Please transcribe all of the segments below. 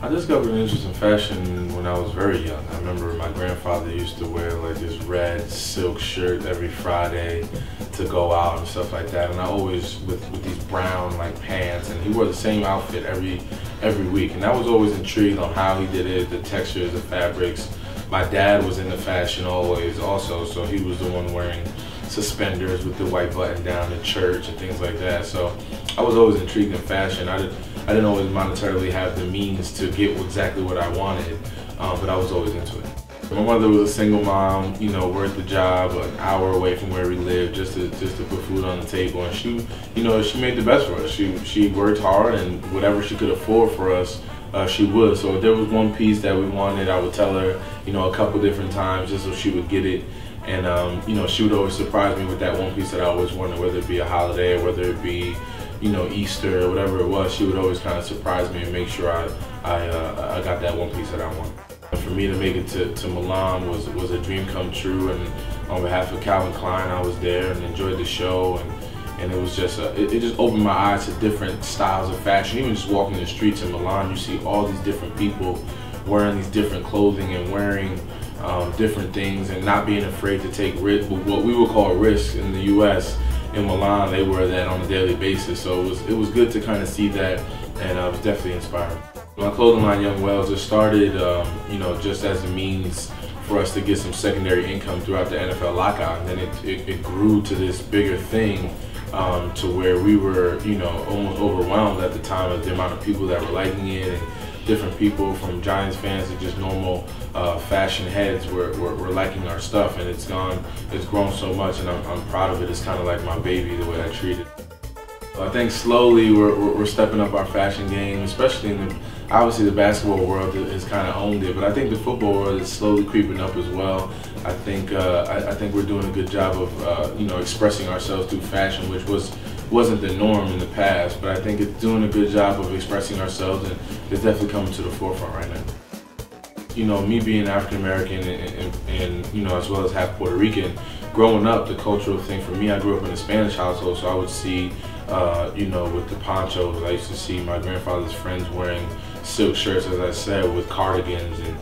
I discovered an interest in fashion when I was very young. I remember my grandfather used to wear like this red silk shirt every Friday to go out and stuff like that. And I always, with these brown like pants, and he wore the same outfit every week. And I was always intrigued on how he did it, the textures, the fabrics. My dad was into fashion always also, so he was the one wearing suspenders with the white button down to church and things like that. So I was always intrigued in fashion. I didn't always monetarily have the means to get exactly what I wanted, but I was always into it. My mother was a single mom, you know, worked the job an hour away from where we lived just to put food on the table, and she, you know, she made the best for us. She worked hard, and whatever she could afford for us, she would. So if there was one piece that we wanted, I would tell her, you know, a couple different times just so she would get it. And you know, she would always surprise me with that one piece that I always wanted, whether it be a holiday or whether it be, you know, Easter or whatever it was. She would always kind of surprise me and make sure I got that one piece that I wanted. And for me to make it to Milan was a dream come true, and on behalf of Calvin Klein, I was there and enjoyed the show, and it was just it just opened my eyes to different styles of fashion. Even just walking the streets in Milan, you see all these different people wearing these different clothing and wearing different things and not being afraid to take risks, what we would call risks in the U.S. In Milan, they wear that on a daily basis, so it was good to kind of see that, and it was definitely inspiring. My clothing line, Young Wells, it started, you know, just as a means for us to get some secondary income throughout the NFL lockout, and then it grew to this bigger thing to where we were, you know, almost overwhelmed at the time of the amount of people that were liking it, and different people from Giants fans to just normal fashion heads were liking our stuff, and it's grown so much, and I'm proud of it. It's kind of like my baby, the way I treat it. I think slowly we're stepping up our fashion game, especially in obviously the basketball world has kind of owned it, but I think the football world is slowly creeping up as well. I think we're doing a good job of you know, expressing ourselves through fashion, which wasn't the norm in the past, but I think it's doing a good job of expressing ourselves, and it's definitely coming to the forefront right now. You know, me being African American and you know, as well as half Puerto Rican, growing up, the cultural thing for me, I grew up in a Spanish household, so I would see, you know, with the ponchos, I used to see my grandfather's friends wearing silk shirts, as I said, with cardigans and,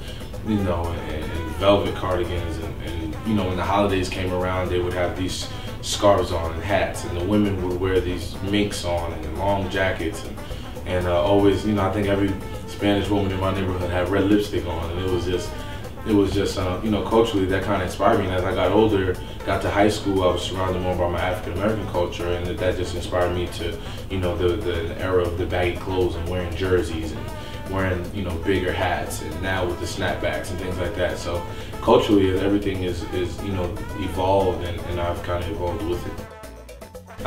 you know, and velvet cardigans, and you know, when the holidays came around, they would have these scarves on and hats, and the women would wear these minks on and long jackets, and always, you know, I think every Spanish woman in my neighborhood had red lipstick on, and it was just you know, culturally that kind of inspired me. And as I got older, got to high school, I was surrounded more by my African American culture, and that just inspired me to, you know, the era of the baggy clothes and wearing jerseys and wearing, you know, bigger hats, and now with the snapbacks and things like that. So culturally, everything is you know, evolved, and I've kind of evolved with it.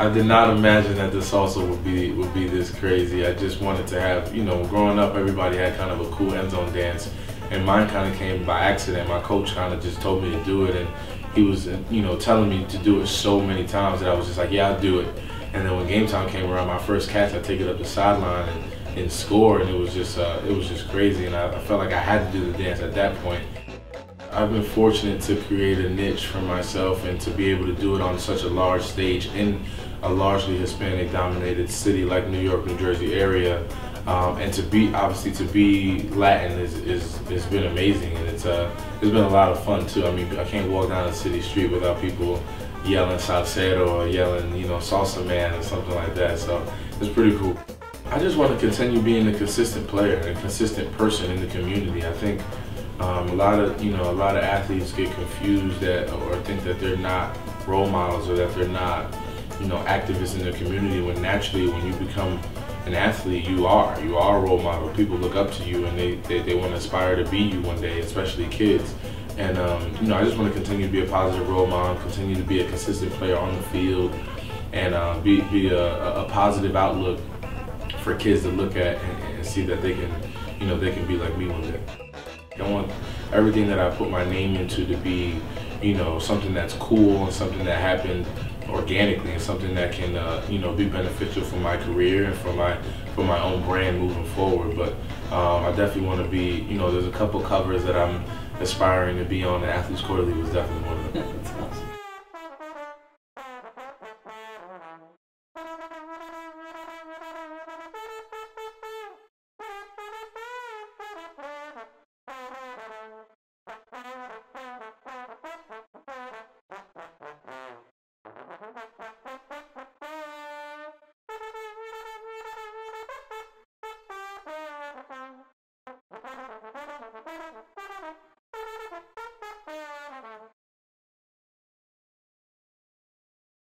I did not imagine that the salsa would be this crazy. I just wanted to have, you know, growing up, everybody had kind of a cool end zone dance, and mine kind of came by accident. My coach kind of just told me to do it, and he was, you know, telling me to do it so many times that I was just like, yeah, I'll do it. And then when game time came around, my first catch, I take it up the sideline and score, and it was just crazy, and I felt like I had to do the dance at that point. I've been fortunate to create a niche for myself and to be able to do it on such a large stage in a largely Hispanic dominated city like New York, New Jersey area. And to be Latin has been amazing, and it's been a lot of fun too. I mean, I can't walk down a city street without people yelling salsero or yelling, you know, salsa man or something like that. So it's pretty cool. I just want to continue being a consistent player and a consistent person in the community. I think a lot of athletes get confused or think that they're not role models, or that they're not, you know, activists in the community, when naturally, when you become an athlete, you are a role model. People look up to you, and they want to aspire to be you one day, especially kids. And you know, I just want to continue to be a positive role model, continue to be a consistent player on the field, and be a positive outlook for kids to look at and see that they can, you know, they can be like me one day. I want everything that I put my name into to be, you know, something that's cool and something that happened organically, and something that can, you know, be beneficial for my career and for my own brand moving forward. But I definitely want to be, you know, there's a couple covers that I'm aspiring to be on. The Athletes Quarterly was definitely one of them.